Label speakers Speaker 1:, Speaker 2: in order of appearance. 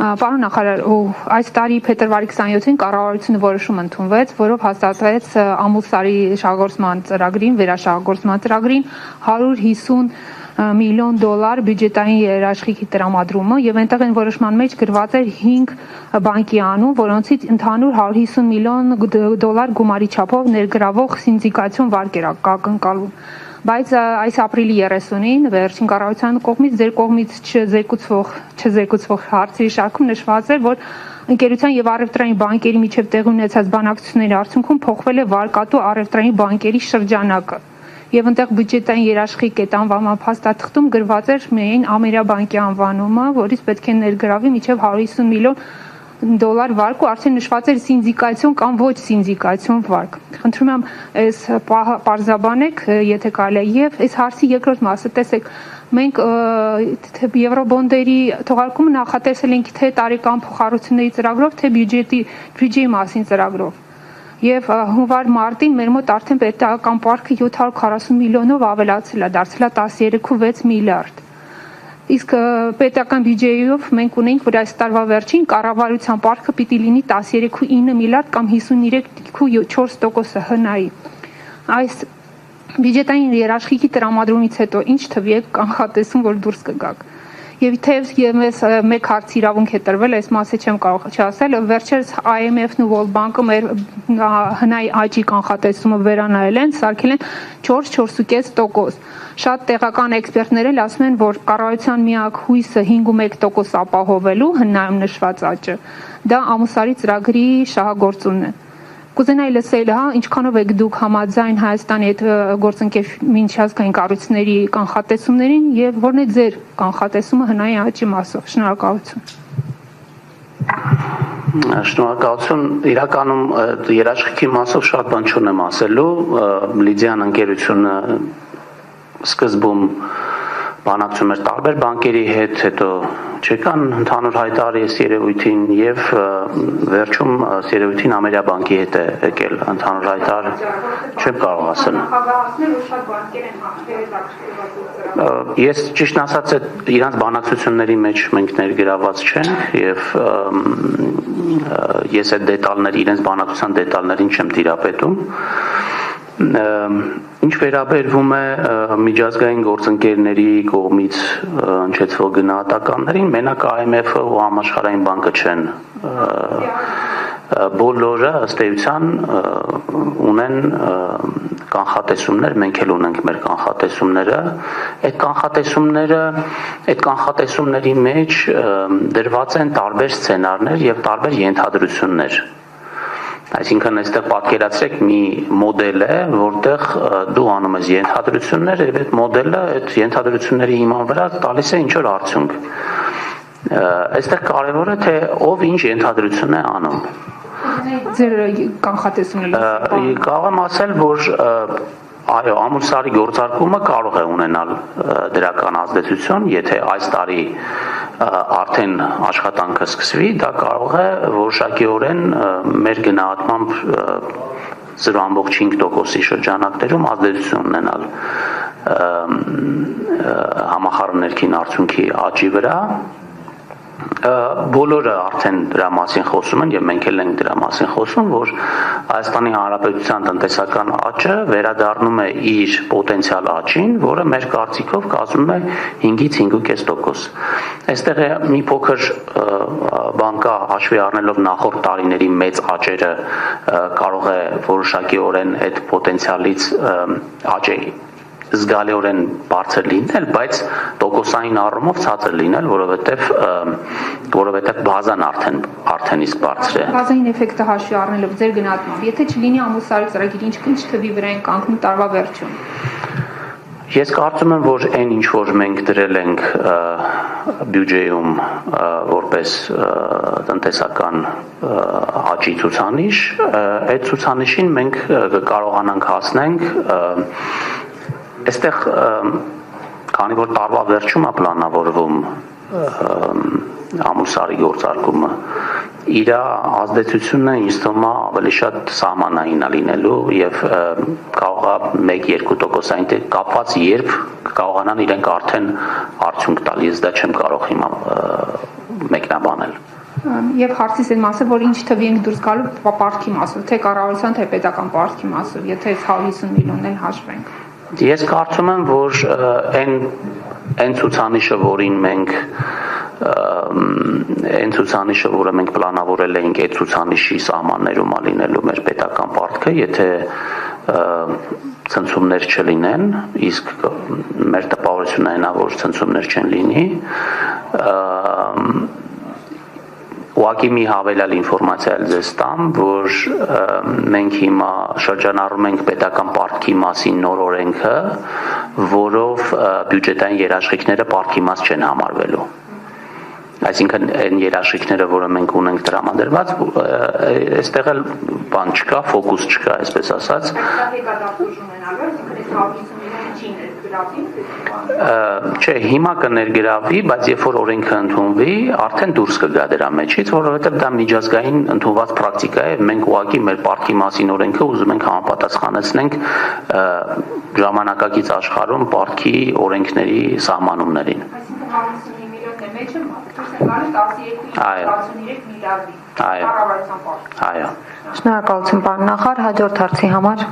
Speaker 1: Պարոն նախարար, այս տարի փետրվարի 27-ին կառավարությունը որոշում ընդունվեց, որով հաստատվեց ամուսարի շահագործման ծրագրին, վերաշահագործման ծրագրին 150 միլիոն դոլար բյուջետային երաշխիքի տրամադրումը եւ այնտեղ այն որոշման մեջ գրված էր 5 բանկի անուն, որոնցից ընդհանուր 150 միլիոն դոլար գումարի չափով ներգրավող սինդիկացիոն վարկ էր ակնկալվում։ Բայց այս ապրիլի 30-ին վերջին կառավարության կողմից ձեր կողմից չզեկուցվող հարցերի շարքում նշված էր, որ ընկերության եւ առևտրային բանկերի միջև տեղի ունեցած բանակցությունների արդյունքում փոխվել է վարկատու առևտրային բանկերի շրջանակը։ Եվ այնտեղ բյուջետային երաշխիք այդ անվանման փաստաթղթում գրված էր միայն Ամերիաբանկի անվանումը, որից պետք է ներգրավի մինչև 150 միլիոն դոլար վարկ ու արդեն նշված էր սինդիկացիոն կամ ոչ սինդիկացիոն վարկ։ Խնդրում եմ այս պարզաբանեք, եթե կարելի է, եւ այս հարցի երկրորդ մասը, տեսեք, մենք եվրոբոնդերի թողարկումը նախատեսել ենք թե տարեկան փոխառությունների ծրագրով, թե բյուջեի մասին ծրագրով։ Եվ հունվար-մարտին մեր մոտ արդեն պետական պարտքը 740 միլիոնով ավելացել է, դարձել է 13.6 միլիարդ։ Իսկ պետական բյուջեով մենք ունենք, որ այս տարվա վերջին կառավարության պարտքը պիտի լինի 13.9 միլիարդ կամ 53.4% հնայի։ Այս բյուջետային երաշխիքի տրամադրումից հետո ինչ թվի եք կանխատեսում, որ դուրս կգաք։ Եվ թեև մեզ մեկ հարց իրավունք է տրվել, այս մասը չեմ կարող չասել, վերջերս IMF-ն ու World Bank-ը մեր հնայի աճի կանխատեսումը վերանայել են, սարքել են 4-4.5%։ Շատ տեղական էքսպերտներ էլ ասում են, որ կառավարության միակ հույսը 5.1% ապահովելու հնայում նշված աճը, դա ամուսարի ծրագրի շահագործումն է։ Կուզենայի լսել, ինչքանով եք դուք համաձայն Հայաստանի հետ գործընկեր միջազգային կառույցների կանխատեսումներին եւ որն է ձեր կանխատեսումը հնայի աճի մասով։ Շնորհակալություն։
Speaker 2: Շնորհակալություն։ Իրականում երաշխիքի մասով շատ բան չունեմ ասելու։ Լիդիան ընկերությունը սկզբում բանակցում էր տարբեր բանկերի հետ, հետո չեկան ընդհանուր հայտարարի այս երևույթին եւ վերջում երևույթին Ամերիաբանկի հետ է եկել ընդհանուր հայտարար, չեմ կարող ասել։ Ես ճիշտ ասած իրանց բանակցությունների մեջ մենք ներգրաված չենք եւ ես այդ դետալների իրենց բանակցության դետալներին չեմ տիրապետում։ Ինչ վերաբերվում է միջազգային գործընկերների կողմից հնչեցվող գնահատականներին, մենակ IMF-ը ու Համաշխարհային բանկը չեն, բոլորը ըստ էության ունեն կանխատեսումներ, մենք էլ ունենք մեր կանխատեսումները, այդ կանխատեսումների մեջ դրված են տարբեր սցենարներ եւ տարբեր ենթադրություններ։ Այսինքն այստեղ պատկերացրեք մի մոդել է, որտեղ դու անում ես ենթադրություններ եւ այդ մոդելը այդ ենթադրությունների հիման վրա տալիս է ինչ որ արդյունք։ Այստեղ կարևորը թե ով ինչ ենթադրություն է անում։
Speaker 1: Ձեր կանխատեսումն է։
Speaker 2: Կարող եմ ասել, որ այո, ամուսարի գործարկումը կարող է ունենալ դրական ազդեցություն, եթե այս տարի արդեն աշխատանքը սկսվի, դա կարող է որոշակիորեն մեր գնահատմամբ 0.5%-ի շրջանակներում ազդեցություն ունենալ համախառն ներքին արդյունքի աճի վրա։ Բոլորը արդեն դրա մասին խոսում են եւ մենք էլ ենք դրա մասին խոսում, որ Հայաստանի Հանրապետության տնտեսական աճը վերադառնում է իր պոտենցիալ աճին, որը մեր կարծիքով կազմում է 5-ից 5.5%։ Այստեղ է մի փոքր բան կա, հաշվի առնելով նախորդ տարիների մեծ աճերը կարող է որոշակիորեն այդ պոտենցիալից աճի զգալիորեն բարձր լինել, բայց տոկոսային առումով ցածր լինել, որովհետև բազան արդեն իսկ բարձր է։
Speaker 1: Բազային էֆեկտը հաշվի առնելով ձեր գնահատմամբ, եթե չլինի ամուսարի ծրագիր, ինչ թվի վրա են կանգնում տարվա վերջում։
Speaker 2: Ես կարծում եմ, որ այն ինչ որ մենք դրել ենք բյուջեում որպես տնտեսական աճի ցուցանիշ, այդ ցուցանիշին մենք կարողանանք հասնենք Այստեղ քանի որ տարվա վերջում է պլանավորվում ամուսարի գործարկումը իր ազդեցությունը ինձ թվում է ավելի շատ սահմանային է լինելու եւ կարող է 1-2% կապված երբ կարողանան իրենք արդեն արդյունք տալ, ես դա չեմ կարող հիմա մեկնաբանել։
Speaker 1: Եվ հարցիս այդ մասը, որ ինչ թվի ենք դուրս գալու պարտքի մասով, թե կառավարության, թե պետական պարտքի մասով, եթե 150 միլիոնն էլ հաշվենք։
Speaker 2: Ես կարծում եմ, որ այն ցուցանիշը, որին մենք այն ցուցանիշը, որը մենք պլանավորել էինք, այդ ցուցանիշի սահմաններում լինելու մեր պետական պարտքը, եթե ցնցումներ չլինեն, իսկ մեր տպավորությունն այն է, որ ցնցումներ չեն լինի, ուղղակի մի հավելյալ ինֆորմացիա ձեզ տամ, որ մենք հիմա շրջանառում ենք պետական պարտքի մասին նոր օրենքը, որով բյուջետային երաշխիքները պարտքի մաս չեն համարվելու։ Այսինքն այն երաշխիքները, որը մենք ունենք տրամադրված, այստեղ էլ բան չկա, ֆոկուս չկա, այսպես ասած։ Չէ, հիմա կներգրավի, բայց երբ որ օրենքը ընդունվի, արդեն դուրս կգա դրա մեջից, որովհետև դա միջազգային ընդունված պրակտիկա է, մենք ուղղակի մեր պարտքի մասին օրենքը ուզում ենք համապատասխանեցնենք ժամանակակից աշխարհում պարտքի օրենքների սահմանումներին։
Speaker 1: Այո։
Speaker 3: Շնորհակալություն, պարոն նախարար, հաջորդ հարցի համար։